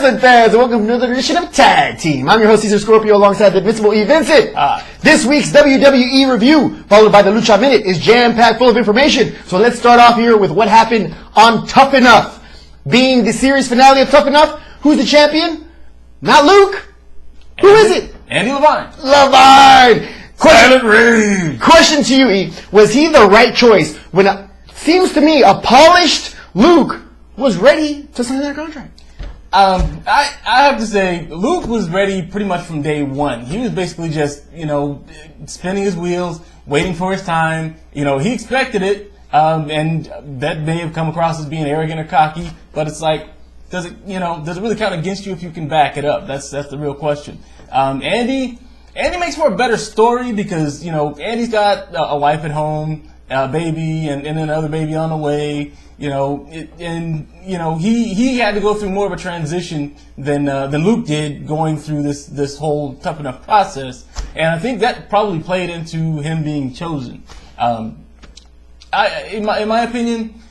wrestling fans, and welcome to another edition of Tag Team. I'm your host, Cesar Scorpio, alongside the invincible E. Vincent. This week's WWE review, followed by the Lucha Minute, is jam-packed full of information. So let's start off here with what happened on Tough Enough. Being the series finale of Tough Enough, who's the champion? Not Luke. Who is it? Andy Leavine. Leavine! Question to you, E. Was he the right choice when it seems to me a polished Luke was ready to sign that contract? I have to say, Luke was ready pretty much from day one. He was basically just, spinning his wheels, waiting for his time. He expected it, and that may have come across as being arrogant or cocky, but it's like, does it really count against you if you can back it up? That's the real question. Andy makes for a better story because, Andy's got a wife at home, a baby, and another baby on the way. He had to go through more of a transition than Luke did going through this whole Tough Enough process, and I think that probably played into him being chosen. In my opinion,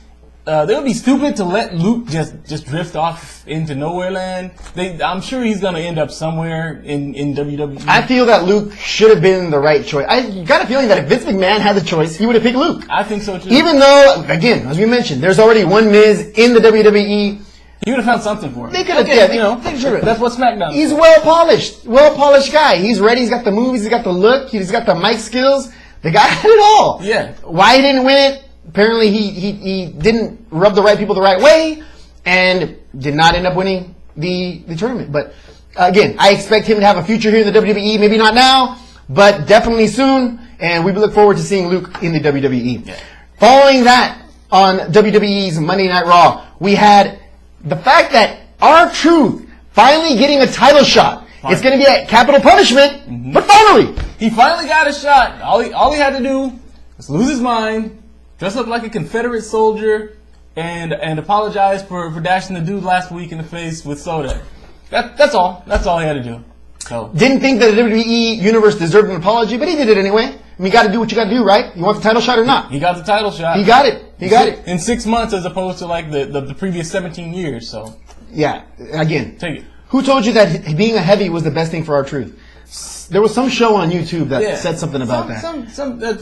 they would be stupid to let Luke just drift off into nowhere land. I'm sure he's going to end up somewhere in WWE. I feel that Luke should have been the right choice. I got a feeling that if Vince McMahon had the choice, he would have picked Luke. I think so too. Even though, again, as we mentioned, there's already one Miz in the WWE. He would have found something for him. They could have, that's what Smackdown is. He's well-polished guy. He's ready. He's got the moves. He's got the look. He's got the mic skills. The guy had it all. Yeah. Why he didn't win it? Apparently, he didn't rub the right people the right way and did not end up winning the tournament. But again, I expect him to have a future here in the WWE. Maybe not now, but definitely soon. And we look forward to seeing Luke in the WWE. Yeah. Following that, on WWE's Monday Night Raw, we had the fact that R-Truth finally getting a title shot. Finally. It's going to be a capital punishment, but finally. He finally got a shot. All he had to do was lose his mind, dress up like a Confederate soldier, and apologize for dashing the dude last week in the face with soda. That's all. That's all he had to do. So didn't think that the WWE universe deserved an apology, but he did it anyway. I mean, you got to do what you got to do, right? You want the title shot or not? He got the title shot. He got it. He got it in 6 months, as opposed to like the previous 17 years. So yeah, again, take it. Who told you that being a heavy was the best thing for R-Truth? There was some show on YouTube that said something about that.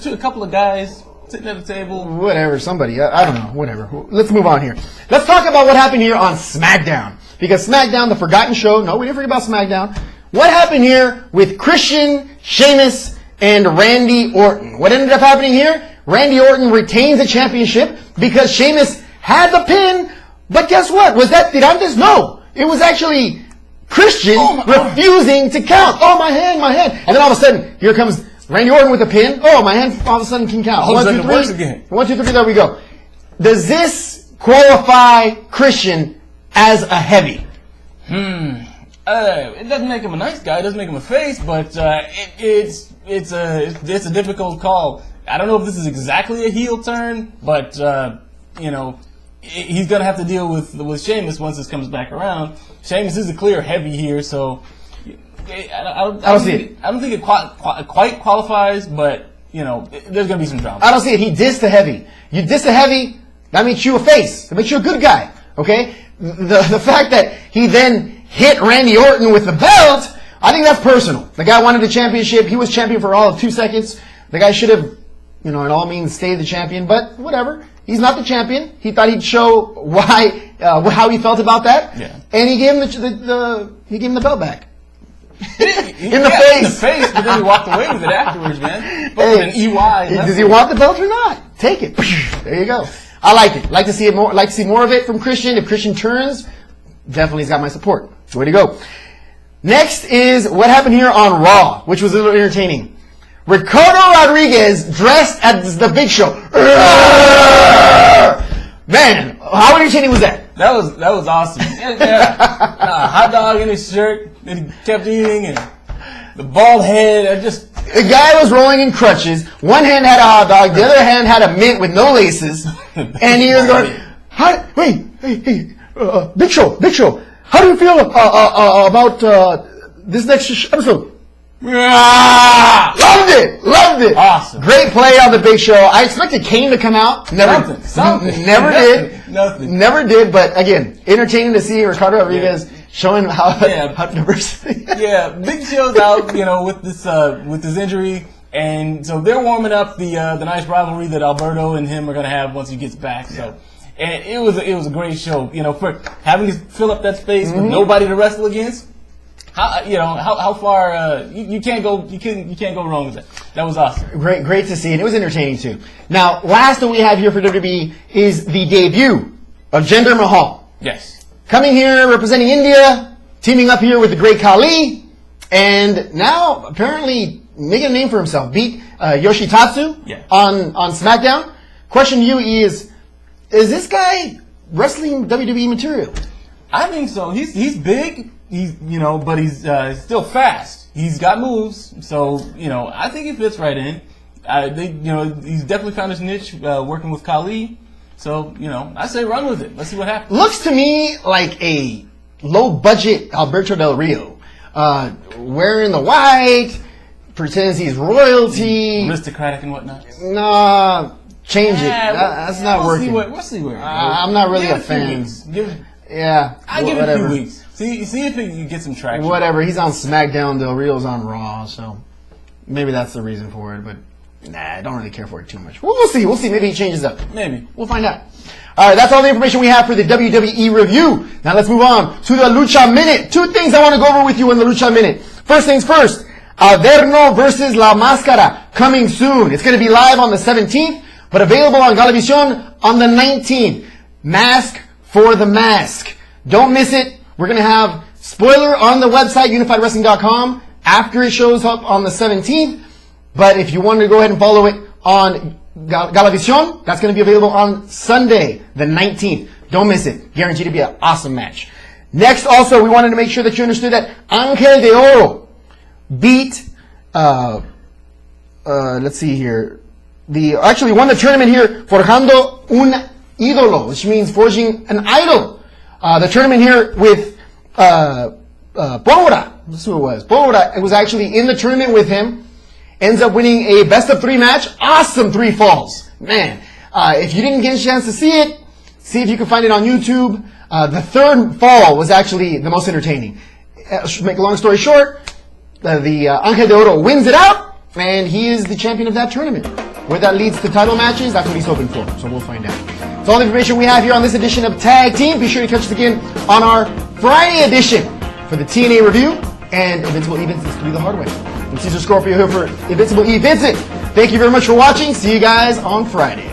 A couple of guys sitting at the table. Whatever, somebody. I don't know. Whatever. Let's move on here. Let's talk about what happened here on Smackdown. Because Smackdown, the forgotten show. No, we didn't forget about Smackdown. What happened here with Christian, Sheamus, and Randy Orton? What ended up happening here? Randy Orton retains the championship because Sheamus had the pin. But guess what? Was that Tirantes? No. It was actually Christian refusing to count. Oh, my hand. And then all of a sudden, here comes Randy Orton with a pin. Oh, my hand all of a sudden can count. All of a sudden it works again. 1, 2, 3, there we go. Does this qualify Christian as a heavy? It doesn't make him a nice guy. It doesn't make him a face, but it's a difficult call. I don't know if this is exactly a heel turn, but he's gonna have to deal with Sheamus once this comes back around. Sheamus is a clear heavy here, so I don't see it. I don't think it quite qualifies, but there's gonna be some drama. I don't see it. He dissed the heavy. You diss the heavy, that makes you a face. That makes you a good guy. Okay. The fact that he then hit Randy Orton with the belt, I think that's personal. The guy wanted the championship. He was champion for all of 2 seconds. The guy should have, in all means, stayed the champion. But whatever. He's not the champion. He thought he'd show how he felt about that. Yeah. And he gave him the belt back. In the face, but then he walked away with it afterwards, man. But with an EY. Does he want the belt or not? Take it. There you go. I like it. Like to see it more. Like to see more of it from Christian. If Christian turns, definitely he's got my support. Way to go. Next is what happened here on Raw, which was a little entertaining. Ricardo Rodriguez dressed as the Big Show. Man, how entertaining was that? That was awesome. A hot dog in his shirt that he kept eating, and the bald head. The guy was rolling in crutches. One hand had a hot dog, the other hand had a mint with no laces, and he was going, "Hey, Big Show. How do you feel about this next episode?" Loved it. Awesome. Great play on the Big Show. I expected Kane to come out. Something. Never did. Nothing. Never did. But again, entertaining to see Ricardo Rodriguez showing how diversity. Yeah, Big Show's out, with this injury, and so they're warming up the nice rivalry that Alberto and him are gonna have once he gets back. So, and it was a great show, for having to fill up that space with nobody to wrestle against. How far you can't go wrong with that. That was awesome. Great to see, and it was entertaining too. Now, last that we have here for WWE is the debut of Jinder Mahal. Yes. Coming here, representing India, teaming up here with the great Khali, and now apparently making a name for himself. Beat Yoshitatsu on SmackDown. Question to you is this guy wrestling WWE material? I think so. He's big. But he's still fast. He's got moves, so I think he fits right in. He's definitely found his niche working with Khali. So I say run with it. Let's see what happens. Looks to me like a low-budget Alberto Del Rio, wearing the white, pretends he's royalty, aristocratic and whatnot. Nah, change it. That's not working. We'll see where. I'm not really a fan. I give it a few weeks. See if you get some traction. Whatever. He's on SmackDown. Del Rio's on Raw, so maybe that's the reason for it. But I don't really care for it too much. We'll see. Maybe he changes up. Maybe. We'll find out. All right, that's all the information we have for the WWE review. Now let's move on to the Lucha Minute. Two things I want to go over with you in the Lucha Minute. First things first. Averno versus La Máscara coming soon. It's going to be live on the 17th, but available on Galavisión on the 19th. Mask for the mask. Don't miss it. We're going to have spoiler on the website, unifiedwrestling.com, after it shows up on the 17th. But if you want to go ahead and follow it on Galavisión, that's going to be available on Sunday, the 19th. Don't miss it. Guaranteed to be an awesome match. Next, also, we wanted to make sure that you understood that Ángel de Oro beat, let's see here, actually won the tournament here, Forjando un Ídolo, which means forging an idol. The tournament here with Pólvora, that's who it was. Pólvora was actually in the tournament with him, ends up winning a best-of-3 match. Awesome 3 falls. Man, if you didn't get a chance to see it, see if you can find it on YouTube. The third fall was actually the most entertaining. Make a long story short, the Ángel de Oro wins it out, and he is the champion of that tournament. Where that leads to title matches, that's what he's hoping for, so we'll find out. That's all the information we have here on this edition of Tag Team. Be sure to catch us again on our Friday edition for the TNA review and Invincible E. Vincent to be the hard way. I'm Cesar Scorpio here for Invincible E. Vincent. Thank you very much for watching. See you guys on Friday.